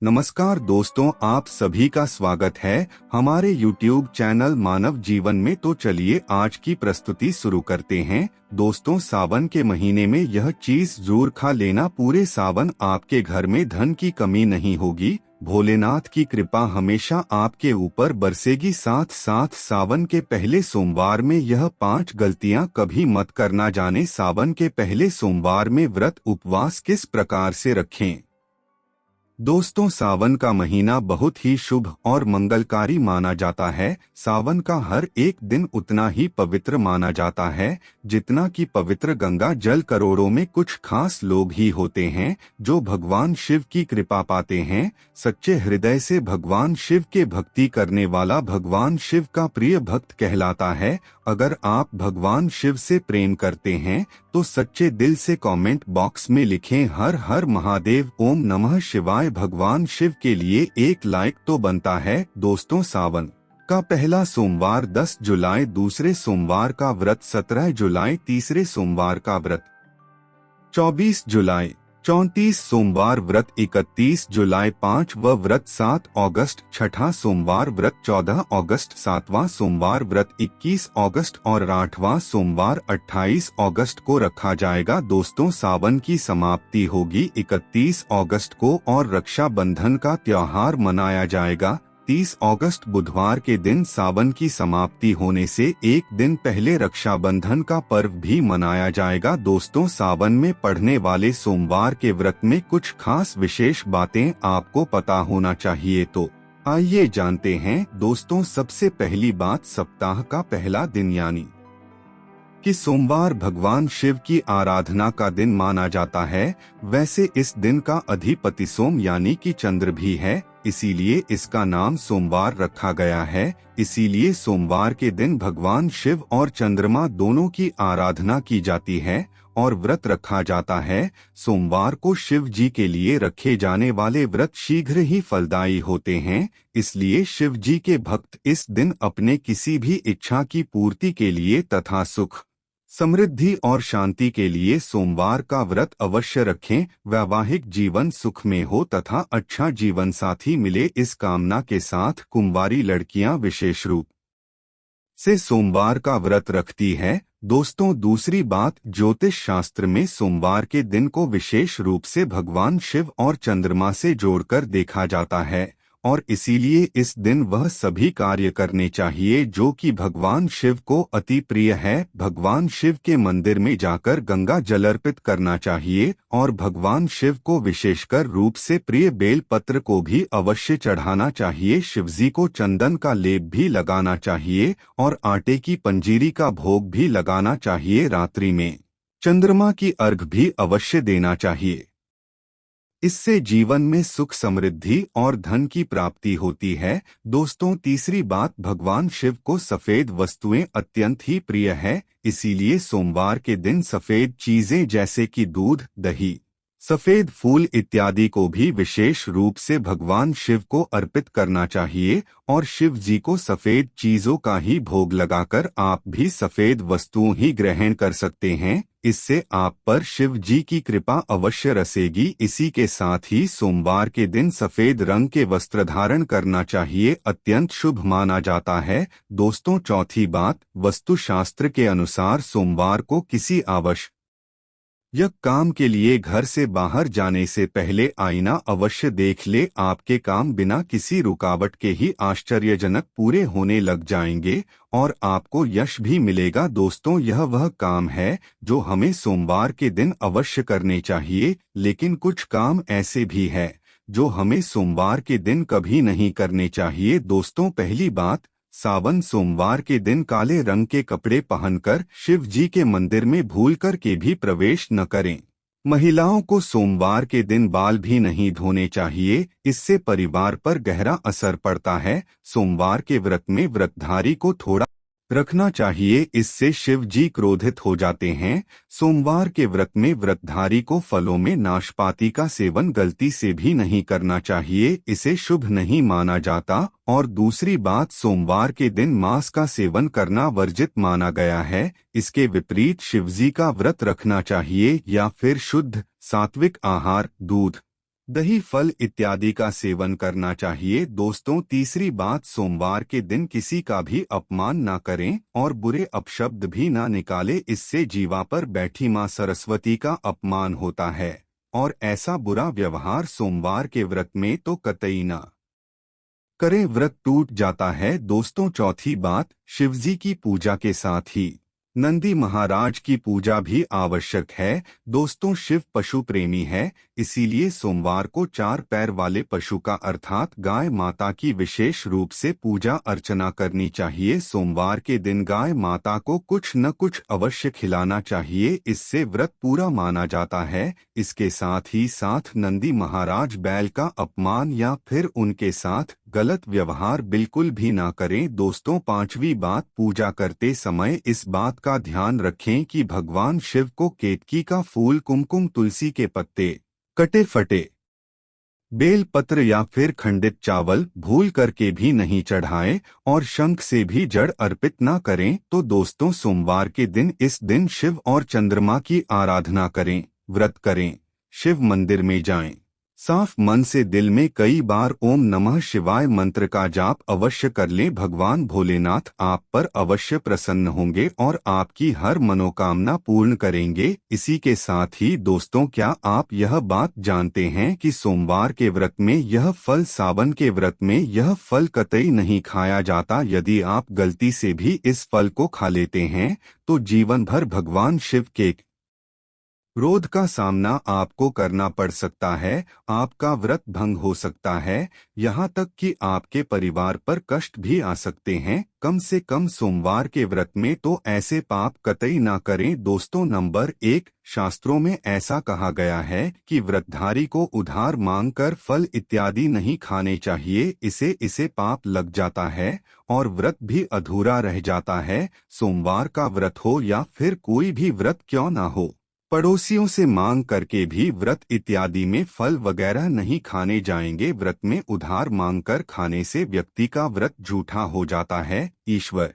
नमस्कार दोस्तों, आप सभी का स्वागत है हमारे YouTube चैनल मानव जीवन में। तो चलिए आज की प्रस्तुति शुरू करते हैं। दोस्तों, सावन के महीने में यह चीज जरूर खा लेना। पूरे सावन आपके घर में धन की कमी नहीं होगी। भोलेनाथ की कृपा हमेशा आपके ऊपर बरसेगी। साथ साथ सावन के पहले सोमवार में यह 5 गलतियां कभी मत करना। जाने सावन के पहले सोमवार में व्रत उपवास किस प्रकार से रखें। दोस्तों, सावन का महीना बहुत ही शुभ और मंगलकारी माना जाता है। सावन का हर एक दिन उतना ही पवित्र माना जाता है जितना कि पवित्र गंगा जल। करोड़ों में कुछ खास लोग ही होते हैं जो भगवान शिव की कृपा पाते हैं। सच्चे हृदय से भगवान शिव के भक्ति करने वाला भगवान शिव का प्रिय भक्त कहलाता है। अगर आप भगवान शिव से प्रेम करते हैं तो सच्चे दिल से कमेंट बॉक्स में लिखें हर हर महादेव, ओम नमः शिवाय। भगवान शिव के लिए एक लाइक तो बनता है। दोस्तों, सावन का पहला सोमवार 10 जुलाई, दूसरे सोमवार का व्रत 17 जुलाई, तीसरे सोमवार का व्रत 24 जुलाई, 34 सोमवार व्रत 31 जुलाई, 5वां व्रत 7 अगस्त, छठा सोमवार व्रत 14 अगस्त, 7वां सोमवार व्रत 21 अगस्त और 8वां सोमवार 28 अगस्त को रखा जाएगा। दोस्तों, सावन की समाप्ति होगी 31 अगस्त को और रक्षाबंधन का त्योहार मनाया जाएगा 30 अगस्त बुधवार के दिन। सावन की समाप्ति होने से एक दिन पहले रक्षाबंधन का पर्व भी मनाया जाएगा। दोस्तों, सावन में पड़ने वाले सोमवार के व्रत में कुछ खास विशेष बातें आपको पता होना चाहिए, तो आइए जानते हैं। दोस्तों, सबसे पहली बात, सप्ताह का पहला दिन यानी कि सोमवार भगवान शिव की आराधना का दिन माना जाता है। वैसे इस दिन का अधिपति सोम यानी कि चंद्र भी है, इसीलिए इसका नाम सोमवार रखा गया है। इसीलिए सोमवार के दिन भगवान शिव और चंद्रमा दोनों की आराधना की जाती है और व्रत रखा जाता है। सोमवार को शिव जी के लिए रखे जाने वाले व्रत शीघ्र ही फलदायी होते हैं। इसलिए शिव जी के भक्त इस दिन अपने किसी भी इच्छा की पूर्ति के लिए तथा सुख, समृद्धि और शांति के लिए सोमवार का व्रत अवश्य रखें। वैवाहिक जीवन सुख में हो तथा अच्छा जीवन साथी मिले, इस कामना के साथ कुंवारी लड़कियां विशेष रूप से सोमवार का व्रत रखती है। दोस्तों, दूसरी बात, ज्योतिष शास्त्र में सोमवार के दिन को विशेष रूप से भगवान शिव और चंद्रमा से जोड़कर देखा जाता है और इसीलिए इस दिन वह सभी कार्य करने चाहिए जो कि भगवान शिव को अति प्रिय है। भगवान शिव के मंदिर में जाकर गंगा जल अर्पित करना चाहिए और भगवान शिव को विशेषकर रूप से प्रिय बेल पत्र को भी अवश्य चढ़ाना चाहिए। शिवजी को चंदन का लेप भी लगाना चाहिए और आटे की पंजीरी का भोग भी लगाना चाहिए। रात्रि में चंद्रमा की अर्घ भी अवश्य देना चाहिए। इससे जीवन में सुख, समृद्धि और धन की प्राप्ति होती है। दोस्तों, तीसरी बात, भगवान शिव को सफेद वस्तुएं अत्यंत ही प्रिय है। इसीलिए सोमवार के दिन सफेद चीजें जैसे कि दूध, दही, सफेद फूल इत्यादि को भी विशेष रूप से भगवान शिव को अर्पित करना चाहिए और शिव जी को सफेद चीजों का ही भोग लगाकर आप भी सफेद वस्तुओं ही ग्रहण कर सकते हैं। इससे आप पर शिव जी की कृपा अवश्य रसेगी। इसी के साथ ही सोमवार के दिन सफेद रंग के वस्त्र धारण करना चाहिए, अत्यंत शुभ माना जाता है। दोस्तों, चौथी बात, वास्तुशास्त्र के अनुसार सोमवार को किसी आवश्यक काम के लिए घर से बाहर जाने से पहले आईना अवश्य देख ले। आपके काम बिना किसी रुकावट के ही आश्चर्यजनक पूरे होने लग जाएंगे और आपको यश भी मिलेगा। दोस्तों, यह वह काम है जो हमें सोमवार के दिन अवश्य करने चाहिए, लेकिन कुछ काम ऐसे भी है जो हमें सोमवार के दिन कभी नहीं करने चाहिए। दोस्तों, पहली बात, सावन सोमवार के दिन काले रंग के कपड़े पहनकर शिव जी के मंदिर में भूल कर के भी प्रवेश न करें। महिलाओं को सोमवार के दिन बाल भी नहीं धोने चाहिए, इससे परिवार पर गहरा असर पड़ता है। सोमवार के व्रत में व्रतधारी को थोड़ा रखना चाहिए, इससे शिव जी क्रोधित हो जाते हैं। सोमवार के व्रत में व्रतधारी को फलों में नाशपाती का सेवन गलती से भी नहीं करना चाहिए, इसे शुभ नहीं माना जाता। और दूसरी बात, सोमवार के दिन मांस का सेवन करना वर्जित माना गया है। इसके विपरीत शिवजी का व्रत रखना चाहिए या फिर शुद्ध सात्विक आहार, दूध, दही, फल इत्यादि का सेवन करना चाहिए। दोस्तों, तीसरी बात, सोमवार के दिन किसी का भी अपमान ना करें और बुरे अपशब्द भी ना निकाले। इससे जीवा पर बैठी मां सरस्वती का अपमान होता है और ऐसा बुरा व्यवहार सोमवार के व्रत में तो कतई ना करें, व्रत टूट जाता है। दोस्तों, चौथी बात, शिवजी की पूजा के साथ ही नंदी महाराज की पूजा भी आवश्यक है। दोस्तों, शिव पशु प्रेमी है, इसीलिए सोमवार को 4 पैर वाले पशु का अर्थात गाय माता की विशेष रूप से पूजा अर्चना करनी चाहिए। सोमवार के दिन गाय माता को कुछ न कुछ अवश्य खिलाना चाहिए, इससे व्रत पूरा माना जाता है। इसके साथ ही साथ नंदी महाराज बैल का अपमान या फिर उनके साथ गलत व्यवहार बिल्कुल भी ना करें। दोस्तों, पांचवी बात, पूजा करते समय इस बात का ध्यान रखें कि भगवान शिव को केतकी का फूल, कुमकुम, तुलसी के पत्ते, कटे फटे बेल पत्र या फिर खंडित चावल भूल करके भी नहीं चढ़ाएं और शंख से भी जड़ अर्पित ना करें। तो दोस्तों, सोमवार के दिन इस दिन शिव और चंद्रमा की आराधना करें, व्रत करें, शिव मंदिर में जाएं, साफ मन से दिल में कई बार ओम नमः शिवाय मंत्र का जाप अवश्य कर लें। भगवान भोलेनाथ आप पर अवश्य प्रसन्न होंगे और आपकी हर मनोकामना पूर्ण करेंगे। इसी के साथ ही दोस्तों, क्या आप यह बात जानते हैं कि सोमवार के व्रत में यह फल, सावन के व्रत में यह फल कतई नहीं खाया जाता। यदि आप गलती से भी इस फल को खा लेते हैं तो जीवन भर भगवान शिव के क्रोध का सामना आपको करना पड़ सकता है, आपका व्रत भंग हो सकता है, यहाँ तक कि आपके परिवार पर कष्ट भी आ सकते हैं। कम से कम सोमवार के व्रत में तो ऐसे पाप कतई ना करें। दोस्तों, नंबर 1, शास्त्रों में ऐसा कहा गया है कि व्रतधारी को उधार मांगकर फल इत्यादि नहीं खाने चाहिए, इसे पाप लग जाता है और व्रत भी अधूरा रह जाता है। सोमवार का व्रत हो या फिर कोई भी व्रत क्यों ना हो, पड़ोसियों से मांग करके भी व्रत इत्यादि में फल वगैरह नहीं खाने जाएंगे। व्रत में उधार मांगकर खाने से व्यक्ति का व्रत झूठा हो जाता है। ईश्वर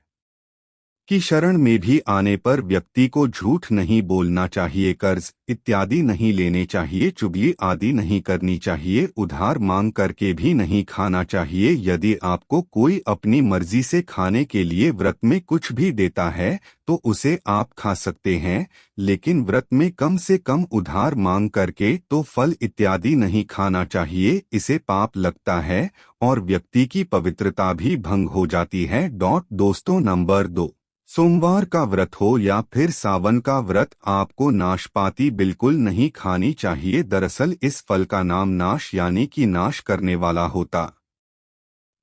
की शरण में भी आने पर व्यक्ति को झूठ नहीं बोलना चाहिए, कर्ज इत्यादि नहीं लेने चाहिए, चुगली आदि नहीं करनी चाहिए, उधार मांग करके भी नहीं खाना चाहिए। यदि आपको कोई अपनी मर्जी से खाने के लिए व्रत में कुछ भी देता है तो उसे आप खा सकते हैं, लेकिन व्रत में कम से कम उधार मांग करके तो फल इत्यादि नहीं खाना चाहिए, इसे पाप लगता है और व्यक्ति की पवित्रता भी भंग हो जाती है। दोस्तों, नंबर 2, सोमवार का व्रत हो या फिर सावन का व्रत, आपको नाशपाती बिल्कुल नहीं खानी चाहिए। दरअसल इस फल का नाम नाश यानी कि नाश करने वाला होता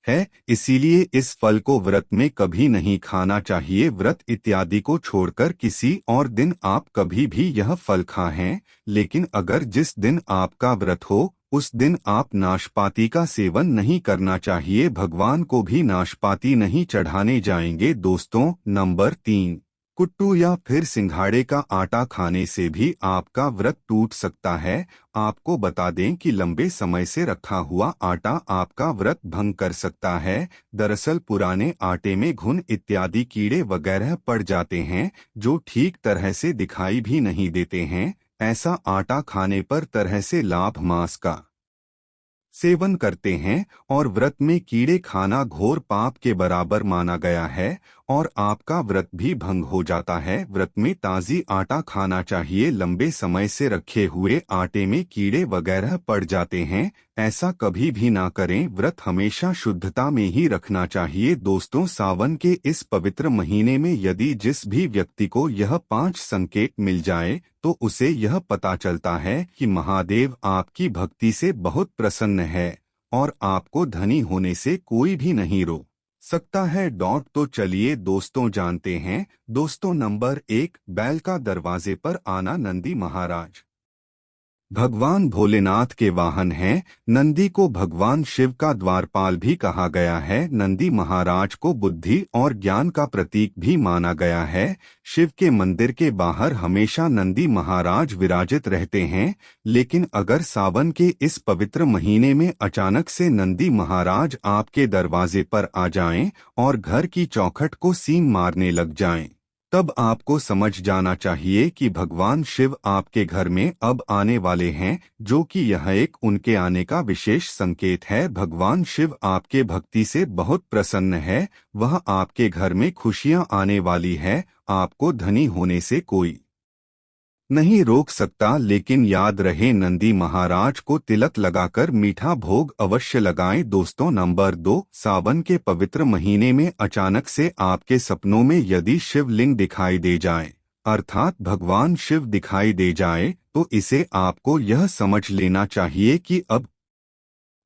है, इसीलिए इस फल को व्रत में कभी नहीं खाना चाहिए। व्रत इत्यादि को छोड़कर किसी और दिन आप कभी भी यह फल खाएं, लेकिन अगर जिस दिन आपका व्रत हो उस दिन आप नाशपाती का सेवन नहीं करना चाहिए, भगवान को भी नाशपाती नहीं चढ़ाने जाएंगे। दोस्तों, नंबर 3, कुट्टू या फिर सिंघाड़े का आटा खाने से भी आपका व्रत टूट सकता है। आपको बता दें कि लंबे समय से रखा हुआ आटा आपका व्रत भंग कर सकता है। दरअसल पुराने आटे में घुन इत्यादि कीड़े वगैरह पड़ जाते हैं जो ठीक तरह से दिखाई भी नहीं देते हैं। ऐसा आटा खाने पर तरह से लाभ मांस का सेवन करते हैं और व्रत में कीड़े खाना घोर पाप के बराबर माना गया है और आपका व्रत भी भंग हो जाता है। व्रत में ताज़ी आटा खाना चाहिए, लंबे समय से रखे हुए आटे में कीड़े वगैरह पड़ जाते हैं, ऐसा कभी भी ना करें। व्रत हमेशा शुद्धता में ही रखना चाहिए। दोस्तों, सावन के इस पवित्र महीने में यदि जिस भी व्यक्ति को यह 5 संकेत मिल जाए तो उसे यह पता चलता है कि महादेव आपकी भक्ति से बहुत प्रसन्न है और आपको धनी होने से कोई भी नहीं रोक सकता है। तो चलिए दोस्तों जानते हैं। दोस्तों, नंबर 1, बैल का दरवाजे पर आना। नंदी महाराज भगवान भोलेनाथ के वाहन हैं। नंदी को भगवान शिव का द्वारपाल भी कहा गया है। नंदी महाराज को बुद्धि और ज्ञान का प्रतीक भी माना गया है। शिव के मंदिर के बाहर हमेशा नंदी महाराज विराजित रहते हैं, लेकिन अगर सावन के इस पवित्र महीने में अचानक से नंदी महाराज आपके दरवाजे पर आ जाएं और घर की चौखट को सींग मारने लग जाएं, तब आपको समझ जाना चाहिए कि भगवान शिव आपके घर में अब आने वाले हैं, जो कि यह एक उनके आने का विशेष संकेत है। भगवान शिव आपके भक्ति से बहुत प्रसन्न है, वह आपके घर में खुशियां आने वाली है। आपको धनी होने से कोई नहीं रोक सकता, लेकिन याद रहे नंदी महाराज को तिलक लगाकर मीठा भोग अवश्य लगाएं। दोस्तों नंबर 2, सावन के पवित्र महीने में अचानक से आपके सपनों में यदि शिवलिंग दिखाई दे जाए, अर्थात भगवान शिव दिखाई दे जाए, तो इसे आपको यह समझ लेना चाहिए कि अब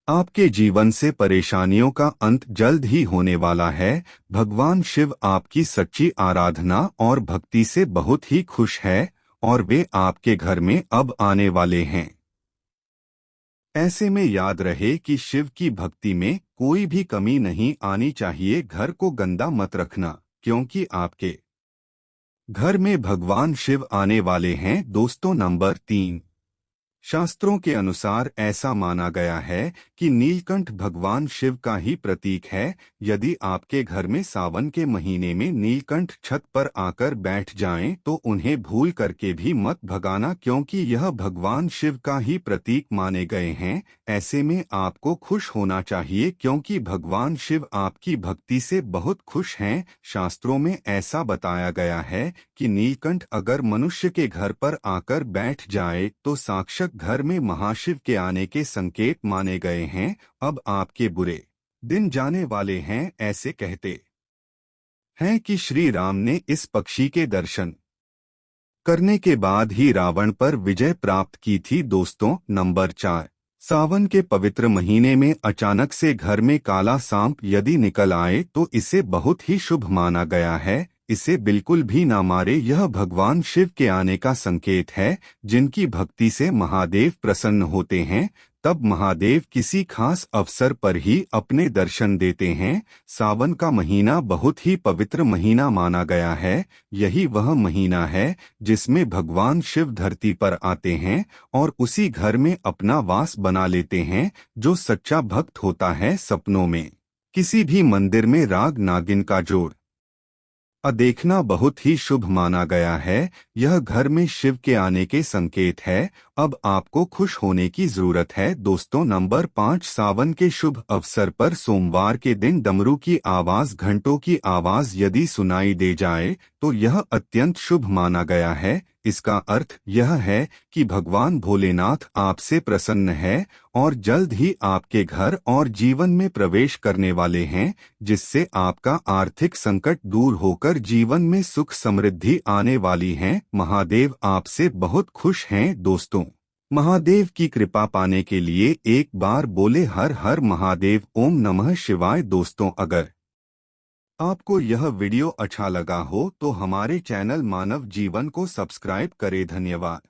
आपके जीवन से परेशानियों का अंत जल्द ही होने वाला है। भगवान शिव आपकी सच्ची आराधना और भक्ति से बहुत ही खुश है और वे आपके घर में अब आने वाले हैं। ऐसे में याद रहे कि शिव की भक्ति में कोई भी कमी नहीं आनी चाहिए। घर को गंदा मत रखना, क्योंकि आपके घर में भगवान शिव आने वाले हैं। दोस्तों नंबर 3, शास्त्रों के अनुसार ऐसा माना गया है कि नीलकंठ भगवान शिव का ही प्रतीक है। यदि आपके घर में सावन के महीने में नीलकंठ छत पर आकर बैठ जाएं, तो उन्हें भूल करके भी मत भगाना, क्योंकि यह भगवान शिव का ही प्रतीक माने गए हैं। ऐसे में आपको खुश होना चाहिए, क्योंकि भगवान शिव आपकी भक्ति से बहुत खुश हैं। शास्त्रों में ऐसा बताया गया है कि नीलकंठ अगर मनुष्य के घर पर आकर बैठ जाए तो साक्षात घर में महाशिव के आने के संकेत माने गए हैं। अब आपके बुरे दिन जाने वाले हैं। ऐसे कहते हैं कि श्री राम ने इस पक्षी के दर्शन करने के बाद ही रावण पर विजय प्राप्त की थी। दोस्तों नंबर 4, सावन के पवित्र महीने में अचानक से घर में काला सांप यदि निकल आए तो इसे बहुत ही शुभ माना गया है। इसे बिल्कुल भी ना मारे, यह भगवान शिव के आने का संकेत है। जिनकी भक्ति से महादेव प्रसन्न होते हैं, तब महादेव किसी खास अवसर पर ही अपने दर्शन देते हैं। सावन का महीना बहुत ही पवित्र महीना माना गया है। यही वह महीना है जिसमें भगवान शिव धरती पर आते हैं और उसी घर में अपना वास बना लेते हैं। जो सच्चा भक्त होता है, सपनों में किसी भी मंदिर में राग नागिन का जोड़ देखना बहुत ही शुभ माना गया है। यह घर में शिव के आने के संकेत है। अब आपको खुश होने की जरूरत है। दोस्तों नंबर 5, सावन के शुभ अवसर पर सोमवार के दिन डमरू की आवाज, घंटों की आवाज यदि सुनाई दे जाए तो यह अत्यंत शुभ माना गया है। इसका अर्थ यह है कि भगवान भोलेनाथ आपसे प्रसन्न है और जल्द ही आपके घर और जीवन में प्रवेश करने वाले हैं, जिससे आपका आर्थिक संकट दूर होकर जीवन में सुख समृद्धि आने वाली है। महादेव आपसे बहुत खुश हैं। दोस्तों महादेव की कृपा पाने के लिए एक बार बोले हर हर महादेव, ओम नमः शिवाय। दोस्तों अगर आपको यह वीडियो अच्छा लगा हो तो हमारे चैनल मानव जीवन को सब्सक्राइब करें। धन्यवाद।